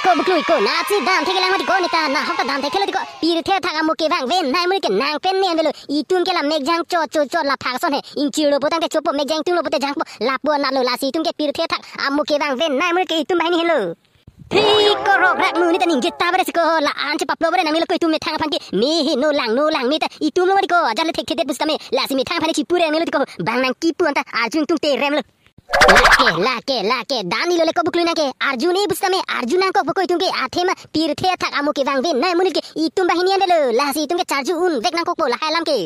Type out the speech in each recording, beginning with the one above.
ko buklui ko na si dam theke lang mati ko nita na hokta dam theke lo ko pir the thak amu ke bang ven nai mu ke nang pen ne velo itun ke la meg jang cho la phak son he in chiro potang ke chopo meg jang tu lo pote jang po la po na lo la si tun ke pir the thak amu ke bang ven nai mu ke itun bahini hello hi ko rok rak mu ni ta ning jeta bare ko la an che paplo bare na mi lo ko itun me thang phan ke mi hi no lang mi ta itun lo ko ajale thek thek bus ta me la si mi thang phan chi pure mi lo ko bang nang ki pu anta arjun tung te rem lo lake dani lo le ko buklui na ke arjun e bus ta me arjun ko ko itun ke athe ma pir the thak amu ke bang ven nai mu ni ke itun bahini ande lo la si itun ke charju un vek nang ko la halam ke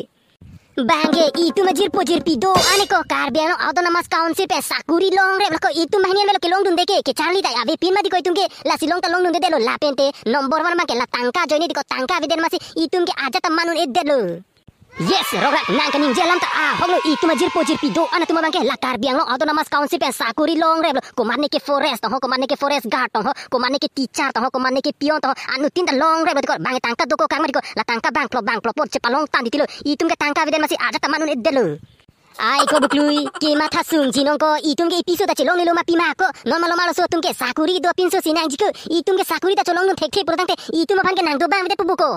Bangge itu majir pojir pido ane ko karbiano autonomous council pe sakuri long re ko itu mahnian melo ke long dun deke ke charli dai ave pin madi ko itung ke la silong ta long dun de lo la pente nomor 1 ma ke la tangka joini diko tangka viden masi itung ke aja ta manun ed de lo yes roga nang kaning jalam ta hoglo itu majir pojir pido ane tuma bangke la karbiano autonomous council pe sakuri long re ko marne ke forest ho ko marne ke forest guard ho ko marne ke teacher ho ko marne ke pion ho anu tin ta long re ko bange tangka doko kang madi ko la tangka bang plop cepalong tan ditilo itung ke tangka viden masi aja ta manun ed de lo ai ko buklui ke matha sung jinong ko itung ke episode ta chelong lelo ma pima ko normal malo so tung ke sakuri do pinso sinang jiko itung ke sakuri ta chelong thek thek purang te itung ma phan ke nang do bang vide pubu ko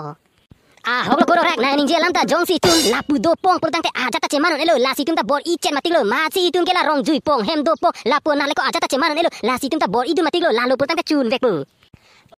hoglo koro rak na ning jelam ta jong si tun lapu do pong purang te aja ta chemanon elo la si tum ta bor i chen matilo ma si itung ke la rong jui pong hem do pong lapu na le ko aja ta chemanon elo la si tum ta bor i du matilo la lo purang te chun vek pu